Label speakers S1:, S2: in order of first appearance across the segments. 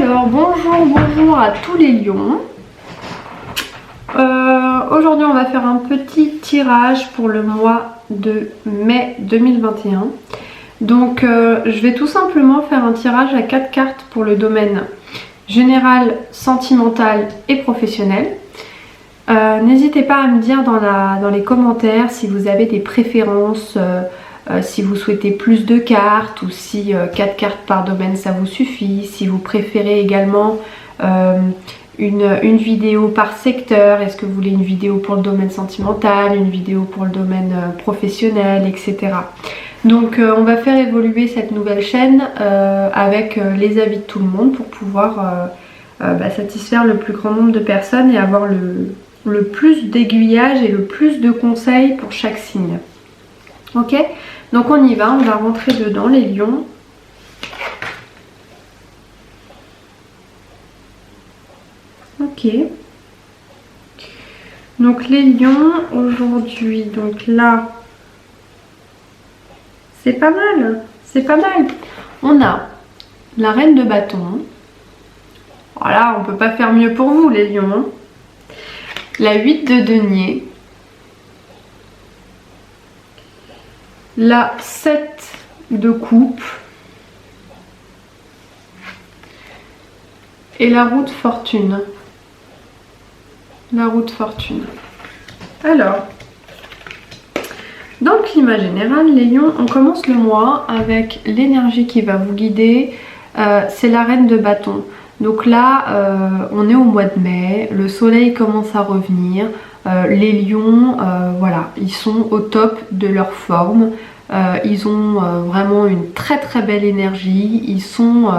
S1: Alors bonjour à tous les lions. Aujourd'hui on va faire un petit tirage pour le mois de mai 2021. Donc je vais tout simplement faire un tirage à 4 cartes pour le domaine général, sentimental et professionnel. N'hésitez pas à me dire dans les commentaires si vous avez des préférences, si vous souhaitez plus de cartes ou si 4 cartes par domaine ça vous suffit, si vous préférez également une vidéo par secteur, est-ce que vous voulez une vidéo pour le domaine sentimental, une vidéo pour le domaine professionnel, etc. Donc on va faire évoluer cette nouvelle chaîne avec les avis de tout le monde pour pouvoir satisfaire le plus grand nombre de personnes et avoir le plus d'aiguillage et le plus de conseils pour chaque signe. Ok, donc on y va, on va rentrer dedans les lions. Ok, donc les lions aujourd'hui, donc là c'est pas mal, c'est pas mal. On a la reine de bâton, voilà, on peut pas faire mieux pour vous les lions. La 8 de denier, la 7 de coupe et la roue de fortune. La roue de fortune. Alors, dans le climat général, les lions, on commence le mois avec l'énergie qui va vous guider. C'est la reine de bâton. Donc là, on est au mois de mai, le soleil commence à revenir. Les lions, voilà, ils sont au top de leur forme. Ils ont vraiment une très belle énergie. Ils sont...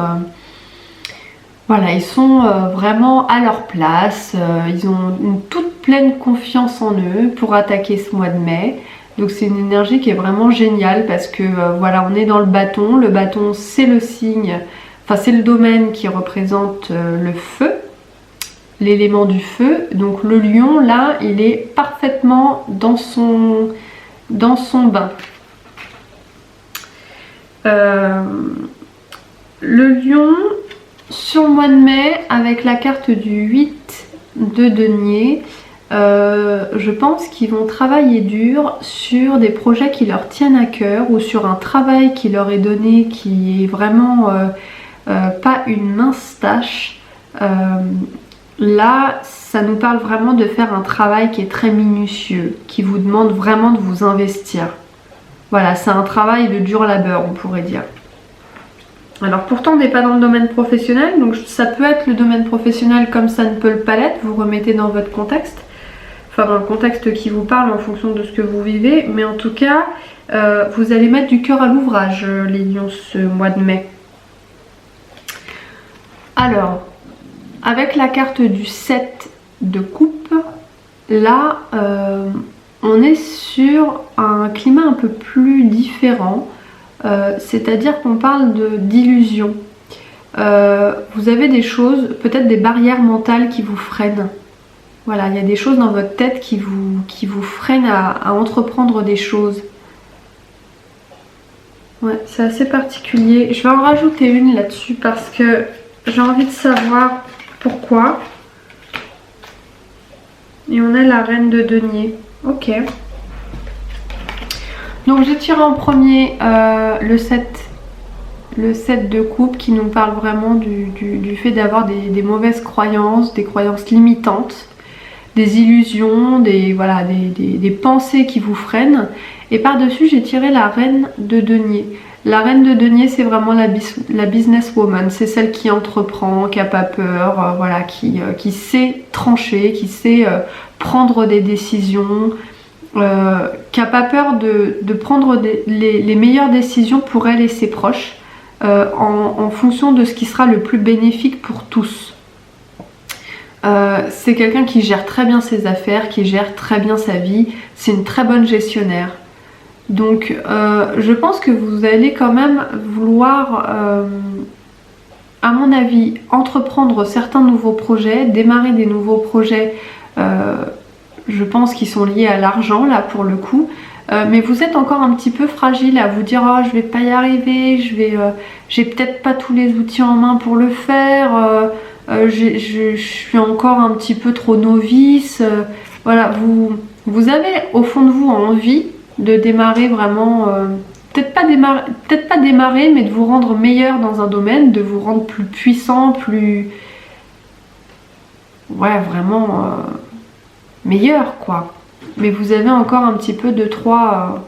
S1: voilà, ils sont vraiment à leur place, ils ont une toute pleine confiance en eux pour attaquer ce mois de mai. Donc c'est une énergie qui est vraiment géniale parce que voilà, on est dans le bâton c'est le signe, enfin c'est le domaine qui représente le feu, l'élément du feu. Donc le lion là, il est parfaitement dans son bain. Le lion... Sur le mois de mai, avec la carte du 8 de denier, je pense qu'ils vont travailler dur sur des projets qui leur tiennent à cœur ou sur un travail qui leur est donné qui est vraiment pas une mince tâche. Là, ça nous parle vraiment de faire un travail qui est très minutieux, qui vous demande vraiment de vous investir. Voilà, c'est un travail de dur labeur, on pourrait dire. Alors pourtant on n'est pas dans le domaine professionnel, donc ça peut être le domaine professionnel comme ça ne peut le pas l'être, vous remettez dans votre contexte, enfin dans le contexte qui vous parle en fonction de ce que vous vivez, mais en tout cas vous allez mettre du cœur à l'ouvrage les lions ce mois de mai. Alors, avec la carte du 7 de coupe, là on est sur un climat un peu plus différent. C'est-à-dire qu'on parle d'illusion. Vous avez des choses, peut-être des barrières mentales qui vous freinent. Voilà, il y a des choses dans votre tête qui vous freinent à entreprendre des choses. Ouais, c'est assez particulier. Je vais en rajouter une là-dessus parce que j'ai envie de savoir pourquoi. Et on a la reine de denier. Ok. Donc j'ai tiré en premier le 7 de coupe qui nous parle vraiment du fait d'avoir des mauvaises croyances, des croyances limitantes, des illusions, des pensées qui vous freinent. Et par-dessus j'ai tiré la reine de denier. La reine de denier c'est vraiment la businesswoman, c'est celle qui entreprend, qui n'a pas peur, voilà, qui sait trancher, qui sait prendre des décisions. Qui n'a pas peur de prendre les meilleures décisions pour elle et ses proches en fonction de ce qui sera le plus bénéfique pour tous. C'est quelqu'un qui gère très bien ses affaires, qui gère très bien sa vie, c'est une très bonne gestionnaire. Donc je pense que vous allez quand même vouloir, à mon avis, entreprendre certains nouveaux projets, démarrer des nouveaux projets. Je pense qu'ils sont liés à l'argent là pour le coup. mais vous êtes encore un petit peu fragile à vous dire oh, je vais pas y arriver, j'ai peut-être pas tous les outils en main pour le faire, je suis encore un petit peu trop novice. Voilà, vous avez au fond de vous envie de démarrer vraiment, peut-être pas démarrer, mais de vous rendre meilleur dans un domaine, de vous rendre plus puissant, plus... Ouais, vraiment meilleur quoi. Mais vous avez encore un petit peu de trois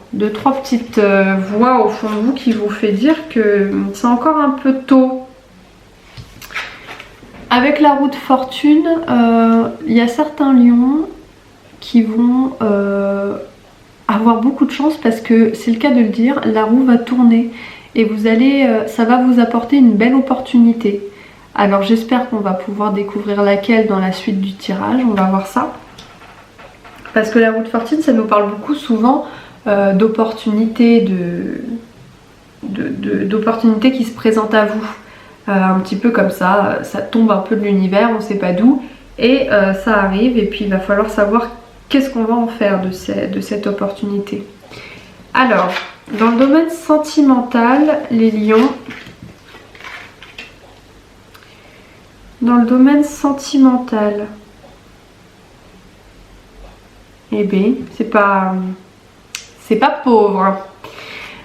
S1: petites voix au fond de vous qui vous fait dire que c'est encore un peu tôt. Avec la roue de fortune, il y a certains lions qui vont avoir beaucoup de chance parce que c'est le cas de le dire, la roue va tourner et vous allez, ça va vous apporter une belle opportunité. Alors j'espère qu'on va pouvoir découvrir laquelle dans la suite du tirage, on va voir ça. Parce que la roue de fortune, ça nous parle beaucoup souvent d'opportunités d'opportunités qui se présentent à vous. Un petit peu comme ça tombe un peu de l'univers, on ne sait pas d'où, et ça arrive, et puis il va falloir savoir qu'est-ce qu'on va en faire de cette opportunité. Alors, dans le domaine sentimental, les lions, dans le domaine sentimental, eh bien, c'est pas pauvre.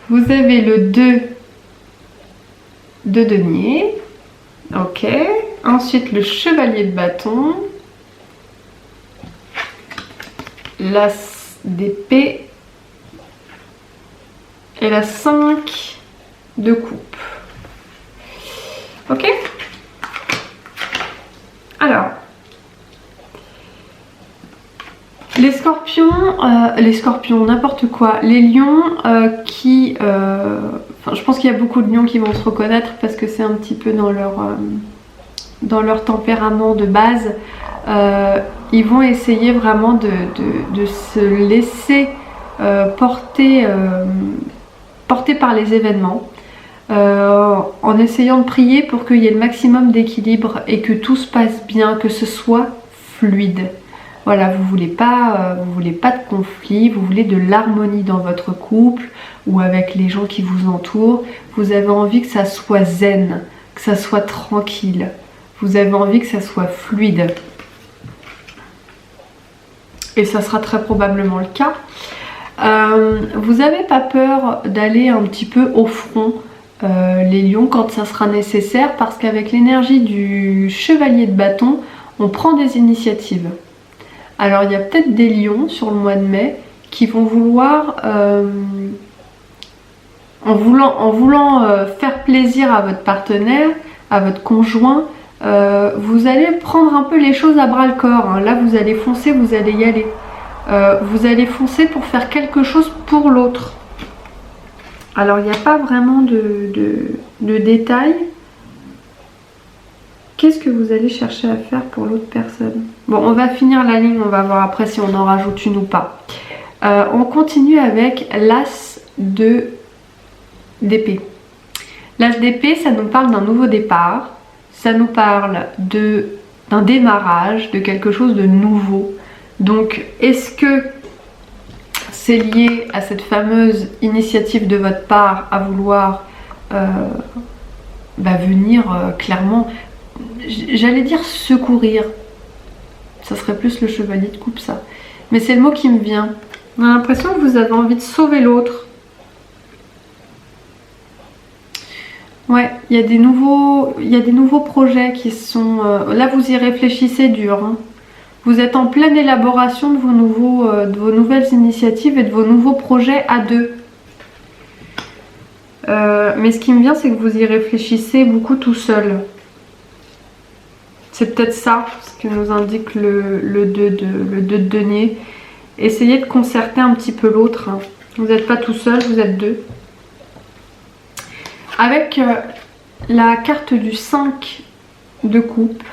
S1: Vous avez le 2 de denier, ok. Ensuite, le chevalier de bâton, l'as d'épée et la 5 de coupe. Ok. Alors, les scorpions, n'importe quoi. Les lions qui... Enfin, je pense qu'il y a beaucoup de lions qui vont se reconnaître parce que c'est un petit peu dans leur tempérament de base. Ils vont essayer vraiment de se laisser porter par les événements. En essayant de prier pour qu'il y ait le maximum d'équilibre et que tout se passe bien, que ce soit fluide. Voilà, vous voulez pas de conflit, vous voulez de l'harmonie dans votre couple ou avec les gens qui vous entourent. Vous avez envie que ça soit zen, que ça soit tranquille. Vous avez envie que ça soit fluide. Et ça sera très probablement le cas. Vous n'avez pas peur d'aller un petit peu au front, les lions, quand ça sera nécessaire, parce qu'avec l'énergie du chevalier de bâton, on prend des initiatives. Alors il y a peut-être des lions sur le mois de mai qui vont vouloir, en voulant faire plaisir à votre partenaire, à votre conjoint, vous allez prendre un peu les choses à bras le corps. Hein. Là vous allez foncer, vous allez y aller. Vous allez foncer pour faire quelque chose pour l'autre. Alors il n'y a pas vraiment de détails. Qu'est-ce que vous allez chercher à faire pour l'autre personne? Bon, on va finir la ligne, on va voir après si on en rajoute une ou pas. On continue avec l'as d'épée. L'as d'épée, ça nous parle d'un nouveau départ. Ça nous parle d'un démarrage, de quelque chose de nouveau. Donc, est-ce que c'est lié à cette fameuse initiative de votre part à vouloir venir clairement... J'allais dire secourir, ça serait plus le chevalier de coupe ça, mais c'est le mot qui me vient. On a l'impression que vous avez envie de sauver l'autre. Ouais, il y a des nouveaux projets qui sont... là vous y réfléchissez dur, hein. Vous êtes en pleine élaboration de vos nouvelles initiatives et de vos nouveaux projets à deux. Mais ce qui me vient, c'est que vous y réfléchissez beaucoup tout seul. C'est peut-être ça, ce que nous indique le 2 de denier. Essayez de concerter un petit peu l'autre. Hein. Vous n'êtes pas tout seul, vous êtes deux. Avec la carte du 5 de coupe,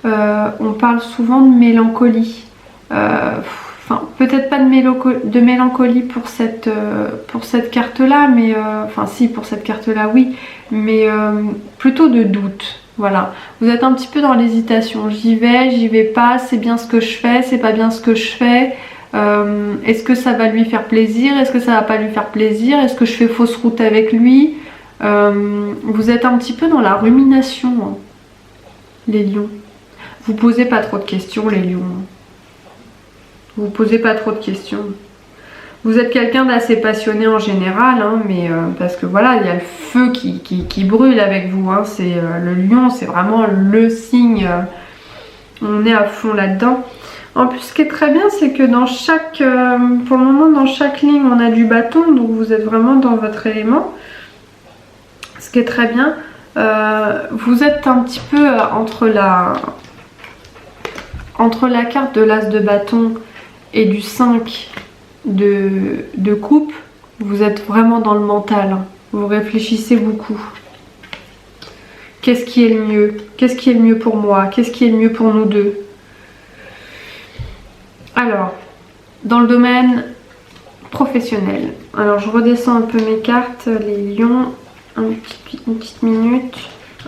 S1: on parle souvent de mélancolie. Enfin, peut-être pas de mélancolie pour cette carte-là, mais... enfin, si, pour cette carte-là, oui. Mais plutôt de doute. Voilà, vous êtes un petit peu dans l'hésitation, j'y vais pas, c'est bien ce que je fais, c'est pas bien ce que je fais, Est-ce que ça va lui faire plaisir? Est-ce que ça va pas lui faire plaisir? Est-ce que je fais fausse route avec lui? Vous êtes un petit peu dans la rumination, hein, les lions. Vous posez pas trop de questions, les lions. Vous posez pas trop de questions. Vous êtes quelqu'un d'assez passionné en général, hein, mais parce que voilà, il y a le feu qui brûle avec vous. Hein, c'est le lion, c'est vraiment le signe. On est à fond là-dedans. En plus, ce qui est très bien, c'est que dans chaque, pour le moment, dans chaque ligne, on a du bâton, donc vous êtes vraiment dans votre élément. Ce qui est très bien. Vous êtes un petit peu entre la carte de l'as de bâton et du 5 de coupe. Vous êtes vraiment dans le mental. Vous réfléchissez beaucoup. Qu'est-ce qui est le mieux? Qu'est-ce qui est le mieux pour moi? Qu'est-ce qui est le mieux pour nous deux? Alors, dans le domaine professionnel. Alors, je redescends un peu mes cartes, les lions. Une petite minute.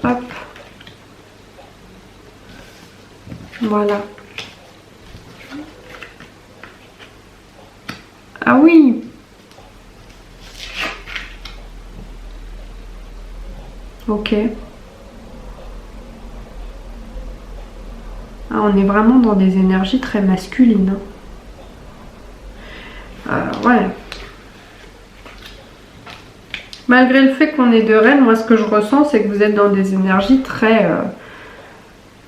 S1: Hop. Voilà. Ah oui. Ok. Ah, on est vraiment dans des énergies très masculines. Ouais. Malgré le fait qu'on est deux reines, moi ce que je ressens c'est que vous êtes dans des énergies très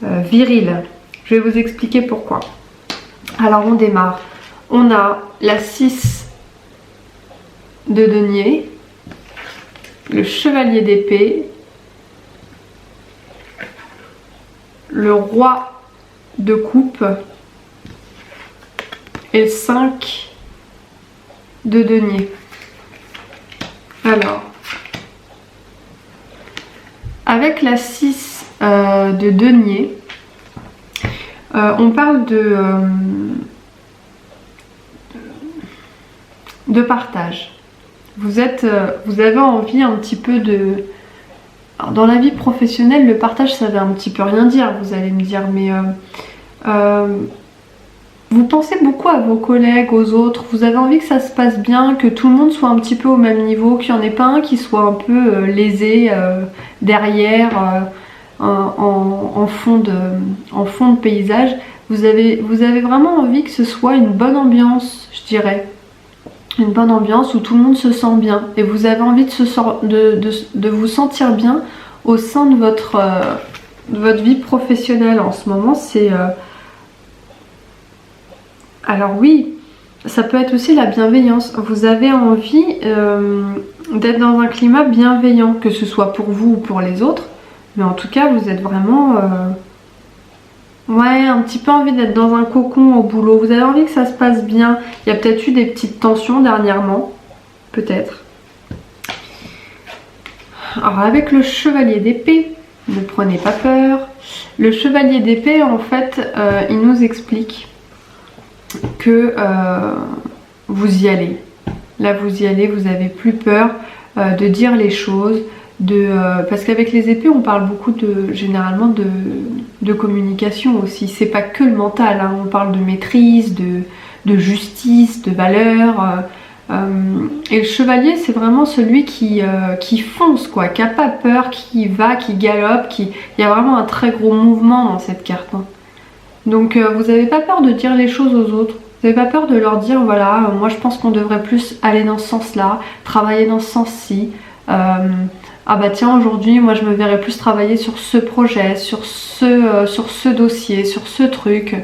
S1: viriles. Je vais vous expliquer pourquoi. Alors on démarre. On a la 6 de denier, le chevalier d'épée, le roi de coupe et le 5 de denier. Alors, avec la 6 de denier, on parle de partage. Vous avez envie un petit peu de... Alors, dans la vie professionnelle, le partage, ça veut un petit peu rien dire, vous allez me dire, mais vous pensez beaucoup à vos collègues, aux autres, vous avez envie que ça se passe bien, que tout le monde soit un petit peu au même niveau, qu'il n'y en ait pas un qui soit un peu lésé derrière, en fond de paysage. Vous avez vraiment envie que ce soit une bonne ambiance, je dirais. Une bonne ambiance où tout le monde se sent bien. Et vous avez envie de vous sentir bien au sein de votre vie professionnelle en ce moment. C'est... Alors oui, ça peut être aussi la bienveillance. Vous avez envie d'être dans un climat bienveillant, que ce soit pour vous ou pour les autres. Mais en tout cas, vous êtes vraiment... Ouais, un petit peu envie d'être dans un cocon au boulot. Vous avez envie que ça se passe bien. Il y a peut-être eu des petites tensions dernièrement. Peut-être. Alors avec le chevalier d'épée, ne prenez pas peur. Le chevalier d'épée, en fait, il nous explique que vous y allez. Là, vous y allez, vous n'avez plus peur de dire les choses. Parce qu'avec les épées on parle beaucoup généralement de communication aussi, c'est pas que le mental, hein. On parle de maîtrise, de justice, de valeur, et le chevalier c'est vraiment celui qui fonce quoi, qui a pas peur, qui va, qui galope, il y a vraiment un très gros mouvement dans cette carte, hein. Donc vous n'avez pas peur de dire les choses aux autres, vous n'avez pas peur de leur dire voilà, moi je pense qu'on devrait plus aller dans ce sens là, travailler dans ce sens-ci, ah bah tiens aujourd'hui moi je me verrais plus travailler sur ce projet, sur ce dossier, sur ce truc.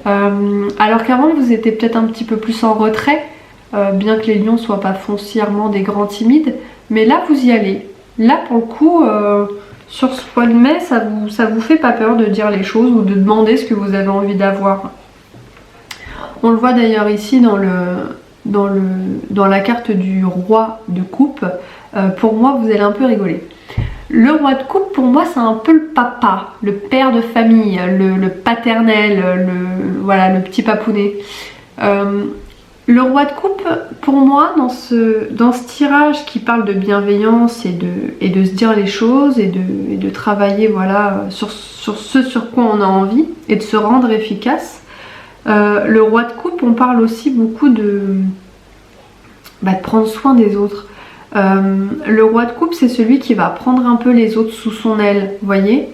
S1: Alors qu'avant vous étiez peut-être un petit peu plus en retrait, bien que les lions soient pas foncièrement des grands timides, mais là vous y allez. Là pour le coup, sur ce mois de mai, ça vous fait pas peur de dire les choses ou de demander ce que vous avez envie d'avoir. On le voit d'ailleurs ici dans la carte du roi de coupe. Pour moi vous allez un peu rigoler. Le roi de coupe pour moi c'est un peu le papa, le père de famille, le paternel, voilà, le petit papounet. Le roi de coupe pour moi dans ce tirage qui parle de bienveillance et de se dire les choses et de travailler voilà, sur ce sur quoi on a envie et de se rendre efficace, Le roi de coupe, on parle aussi beaucoup de prendre soin des autres. Le roi de coupe, c'est celui qui va prendre un peu les autres sous son aile, vous voyez.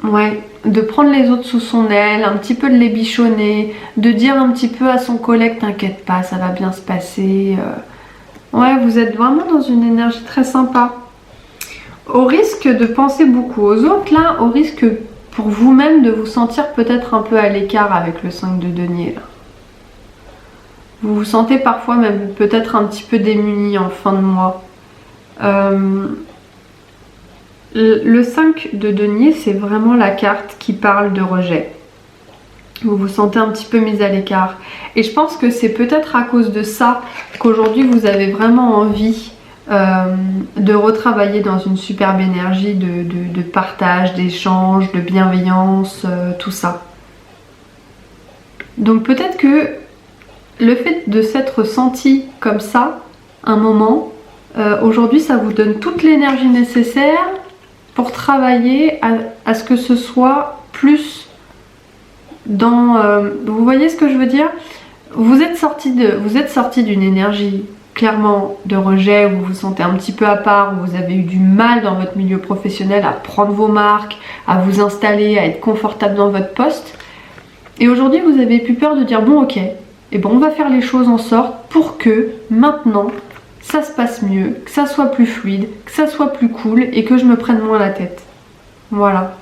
S1: Ouais, de prendre les autres sous son aile, un petit peu de les bichonner, de dire un petit peu à son collègue, t'inquiète pas, ça va bien se passer. Ouais, vous êtes vraiment dans une énergie très sympa. Au risque de penser beaucoup aux autres, là, au risque pour vous-même de vous sentir peut-être un peu à l'écart avec le 5 de denier, là. Vous vous sentez parfois même peut-être un petit peu démuni en fin de mois. Le 5 de denier, c'est vraiment la carte qui parle de rejet. Vous vous sentez un petit peu mis à l'écart. Et je pense que c'est peut-être à cause de ça qu'aujourd'hui vous avez vraiment envie de retravailler dans une superbe énergie de partage, d'échange, de bienveillance, tout ça. Donc peut-être que le fait de s'être senti comme ça, un moment, aujourd'hui ça vous donne toute l'énergie nécessaire pour travailler à ce que ce soit plus dans... vous voyez ce que je veux dire? Vous êtes sorti d'une énergie clairement de rejet, où vous vous sentez un petit peu à part, où vous avez eu du mal dans votre milieu professionnel à prendre vos marques, à vous installer, à être confortable dans votre poste. Et aujourd'hui vous avez plus peur de dire bon ok, et bon on va faire les choses en sorte pour que maintenant ça se passe mieux, que ça soit plus fluide, que ça soit plus cool et que je me prenne moins la tête. Voilà.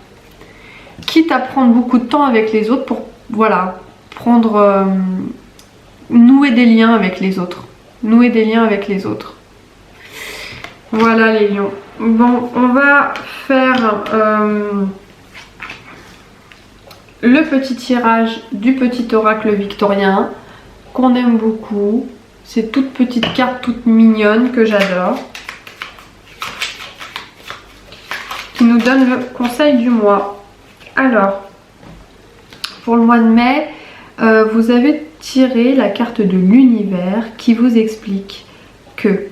S1: Quitte à prendre beaucoup de temps avec les autres pour, voilà, nouer des liens avec les autres. Nouer des liens avec les autres. Voilà les lions. Bon, on va faire le petit tirage du petit oracle victorien qu'on aime beaucoup. Ces toutes petites cartes toutes mignonnes que j'adore. Qui nous donne le conseil du mois. Alors, pour le mois de mai, vous avez tiré la carte de l'univers qui vous explique que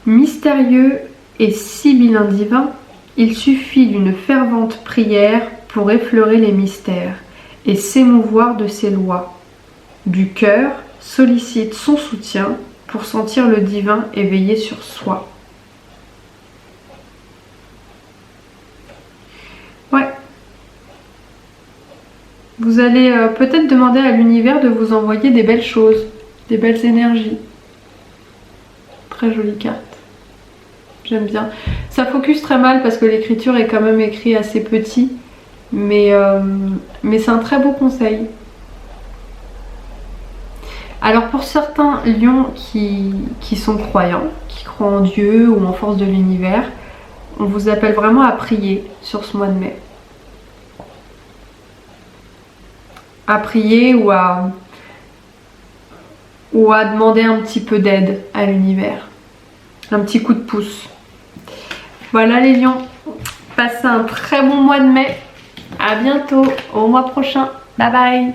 S1: mystérieux et sibyllin divin, il suffit d'une fervente prière pour effleurer les mystères et s'émouvoir de ses lois. Du cœur, sollicite son soutien pour sentir le divin éveillé sur soi. Ouais. Vous allez peut-être demander à l'univers de vous envoyer des belles choses, des belles énergies. Très jolie carte. J'aime bien. Ça focus très mal parce que l'écriture est quand même écrite assez petit, mais c'est un très beau conseil. Alors pour certains lions qui sont croyants, qui croient en Dieu ou en force de l'univers, on vous appelle vraiment à prier sur ce mois de mai. À prier ou à demander un petit peu d'aide à l'univers. Un petit coup de pouce. Voilà les lions. Passez un très bon mois de mai. À bientôt, au mois prochain. Bye bye.